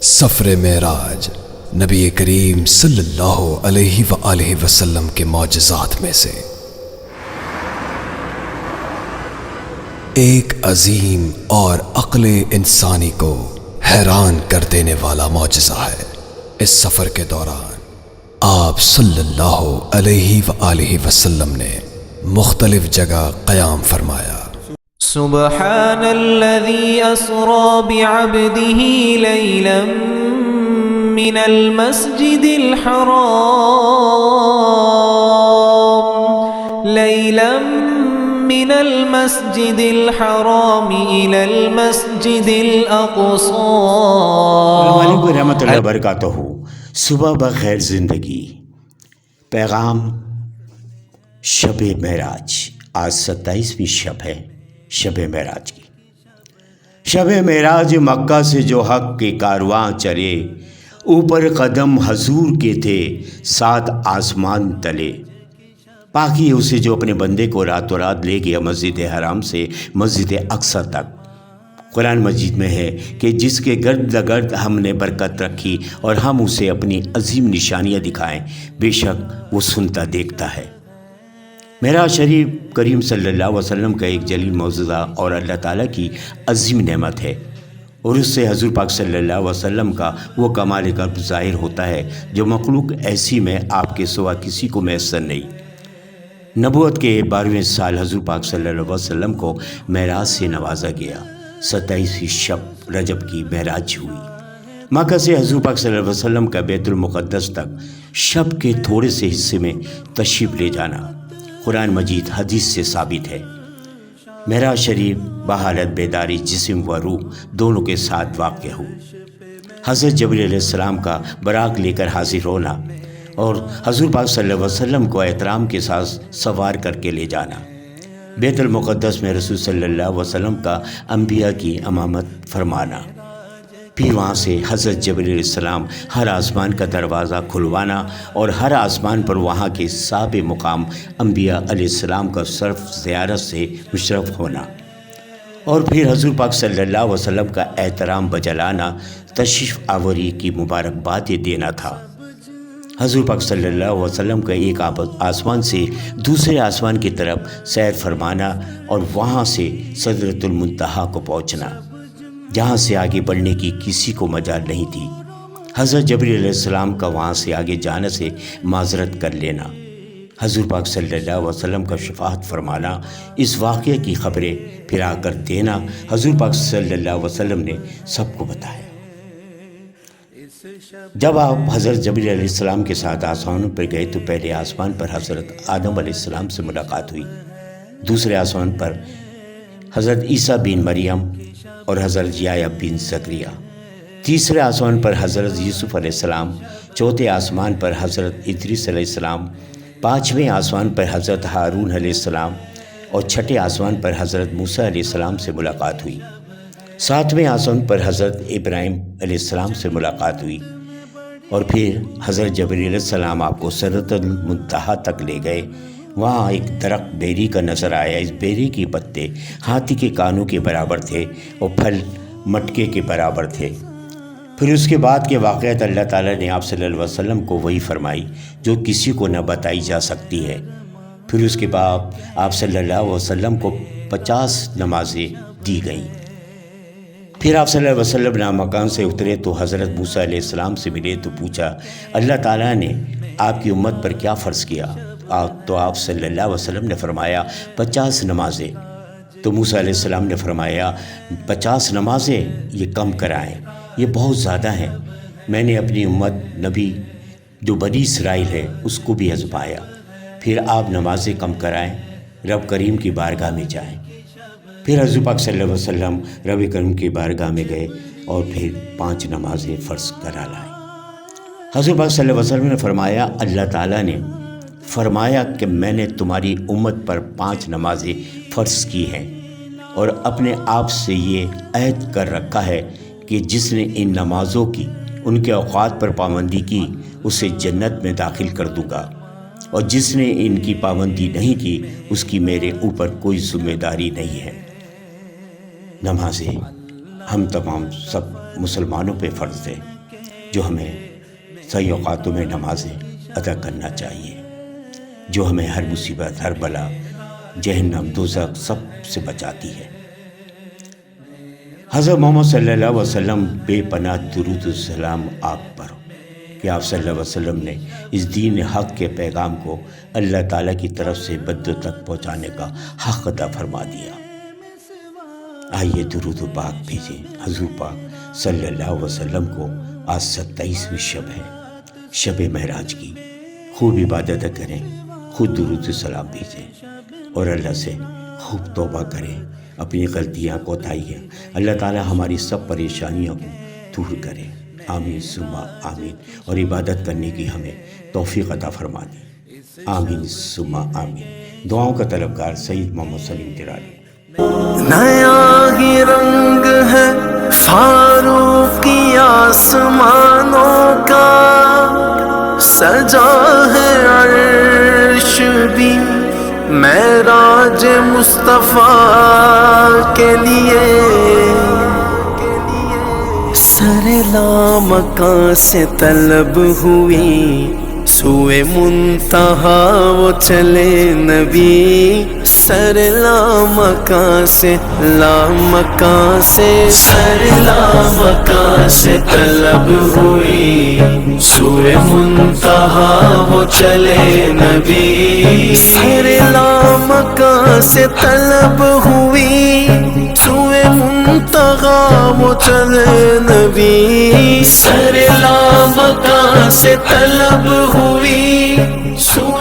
سفر معراج نبی کریم صلی اللہ علیہ وآلہ وسلم کے معجزات میں سے ایک عظیم اور عقل انسانی کو حیران کر دینے والا معجزہ ہے۔ اس سفر کے دوران آپ صلی اللہ علیہ وآلہ وسلم نے مختلف جگہ قیام فرمایا۔ سبحان الذي أسرى بعبده ليلا من المسجد الحرام إلى المسجد الأقصى۔ السلام علیکم رحمۃ اللہ وبرکاتہ۔ صبح بخیر زندگی، پیغام شب معراج۔ آج 27ویں شب ہے شب معراج کی۔ شب معراج مکہ سے جو حق کے کارواں چلے، اوپر قدم حضور کے تھے 7 آسمان تلے۔ باقی اسے جو اپنے بندے کو راتوں رات لے گیا مسجد حرام سے مسجد اقصی تک۔ قرآن مجید میں ہے کہ جس کے گرد گرد ہم نے برکت رکھی اور ہم اسے اپنی عظیم نشانیاں دکھائیں، بے شک وہ سنتا دیکھتا ہے۔ معراج شریف کریم صلی اللہ علیہ وسلم کا ایک جلیل معجزہ اور اللہ تعالیٰ کی عظیم نعمت ہے، اور اس سے حضور پاک صلی اللہ علیہ وسلم کا وہ کمال قلب ظاہر ہوتا ہے جو مخلوق ایسی میں آپ کے سوا کسی کو میسر نہیں۔ نبوت کے 12ویں سال حضور پاک صلی اللہ علیہ وسلم کو معراج سے نوازا گیا۔ 27ویں شب رجب کی معراج ہوئی۔ مکہ سے حضور پاک صلی اللہ علیہ وسلم کا بیت المقدس تک شب کے تھوڑے سے حصے میں تشریف لے جانا قرآن مجید حدیث سے ثابت ہے۔ معراج شریف بحالت بیداری جسم و روح دونوں کے ساتھ واقع ہو۔ حضرت جبریل علیہ السلام کا براق لے کر حاضر ہونا اور حضور پاک صلی اللہ علیہ وسلم کو احترام کے ساتھ سوار کر کے لے جانا۔ بیت المقدس میں رسول صلی اللہ علیہ وسلم کا انبیاء کی امامت فرمانا، پھر وہاں سے حضرت جبریل علیہ السلام ہر آسمان کا دروازہ کھلوانا اور ہر آسمان پر وہاں کے صاحب مقام انبیاء علیہ السلام کا صرف زیارت سے مشرف ہونا، اور پھر حضور پاک صلی اللہ علیہ وسلم کا احترام بجلانا، تشریف آوری کی مبارکباد دینا تھا۔ حضور پاک صلی اللہ علیہ وسلم کا ایک آسمان سے دوسرے آسمان کی طرف سیر فرمانا اور وہاں سے سدرۃ المنتہا کو پہنچنا، جہاں سے آگے بڑھنے کی کسی کو مجال نہیں تھی۔ حضرت جبریل علیہ السلام کا وہاں سے آگے جانے سے معذرت کر لینا، حضور پاک صلی اللہ علیہ وسلم کا شفاعت فرمانا، اس واقعے کی خبریں پھر آ کر دینا، حضور پاک صلی اللہ علیہ وسلم نے سب کو بتایا۔ جب آپ حضرت جبریل علیہ السلام کے ساتھ آسمانوں پر گئے تو پہلے آسمان پر حضرت آدم علیہ السلام سے ملاقات ہوئی، دوسرے آسمان پر حضرت عیسیٰ بن مریم اور حضرت یحییٰ بن زکریا، تیسرے آسمان پر حضرت یوسف علیہ السلام، چوتھے آسمان پر حضرت ادریس علیہ السلام، پانچویں آسمان پر حضرت ہارون علیہ السلام اور چھٹے آسمان پر حضرت موسیٰ علیہ السلام سے ملاقات ہوئی، ساتویں آسمان پر حضرت ابراہیم علیہ السلام سے ملاقات ہوئی، اور پھر حضرت جبریل علیہ السلام آپ کو سدرۃ المنتہا تک لے گئے۔ وہاں ایک درخت بیری کا نظر آیا، اس بیری کے پتے ہاتھی کے کانوں کے برابر تھے اور پھل مٹکے کے برابر تھے۔ پھر اس کے بعد کے واقعات اللہ تعالیٰ نے آپ صلی اللہ علیہ وسلم کو وہی فرمائی جو کسی کو نہ بتائی جا سکتی ہے۔ پھر اس کے بعد آپ صلی اللہ علیہ وسلم کو 50 نمازیں دی گئیں۔ پھر آپ صلی اللہ علیہ وسلم نامکان سے اترے تو حضرت موسیٰ علیہ السلام سے ملے تو پوچھا اللہ تعالیٰ نے آپ کی امت پر کیا فرض کیا؟ تو آپ صلی اللہ علیہ وسلم نے فرمایا 50 نمازیں۔ تو موسیٰ علیہ السلام نے فرمایا 50 نمازیں یہ کم کرائیں، یہ بہت زیادہ ہیں۔ میں نے اپنی امت نبی جو بنی اسرائیل ہے اس کو بھی آزمایا۔ پھر آپ نمازیں کم کرائیں، رب کریم کی بارگاہ میں جائیں۔ پھر حضور پاک صلی اللہ علیہ وسلم رب کریم کی بارگاہ میں گئے اور پھر 5 نمازیں فرض کرا لائیں۔ حضور پاک صلی اللہ علیہ وسلم نے فرمایا اللہ تعالیٰ نے فرمایا کہ میں نے تمہاری امت پر 5 نمازیں فرض کی ہیں، اور اپنے آپ سے یہ عہد کر رکھا ہے کہ جس نے ان نمازوں کی ان کے اوقات پر پابندی کی اسے جنت میں داخل کر دوں گا، اور جس نے ان کی پابندی نہیں کی اس کی میرے اوپر کوئی ذمہ داری نہیں ہے۔ نمازیں ہم تمام سب مسلمانوں پہ فرض ہے جو ہمیں صحیح اوقاتوں میں نمازیں ادا کرنا چاہیے، جو ہمیں ہر مصیبت، ہر بلا، جہنم، دوزخ سب سے بچاتی ہے۔ حضرت محمد صلی اللہ علیہ وسلم بے پناہ درود و سلام آپ پر کہ آپ صلی اللہ علیہ وسلم نے اس دین حق کے پیغام کو اللہ تعالیٰ کی طرف سے بدو تک پہنچانے کا حق ادا فرما دیا۔ آئیے درود و پاک بھیجیں حضور پاک صلی اللہ علیہ وسلم کو۔ آج 27ویں شب ہے، شب معراج کی۔ خوب عبادت کریں، خود درود و سلام بھیجیں اور اللہ سے خوب توبہ کریں، اپنی غلطیاں کوتاہیاں اللہ تعالیٰ ہماری سب پریشانیوں کو دور کرے۔ آمین ثم آمین، اور عبادت کرنے کی ہمیں توفیق عطا فرما دے۔ آمین ثم آمین۔ دعاؤں کا طلبگار سید محمد سلیم ترالی۔ نیا ہی رنگ ہے فاروقی آسمانوں کا، سجا ہے عرش بھی معراج مصطفیٰ کے لیے، سر لامکاں سے طلب ہوئی سوئے منتہا وہ چلے نبی، سر لامکاں سے لامکاں سے سر لامکاں سے طلب ہوئی سوئے منتہا وہ چلے نبی، سر لامکاں سے طلب ہوئی سوئے منتہا وہ چلے نبی، سر لامکاں سے طلب ہوئی سوئے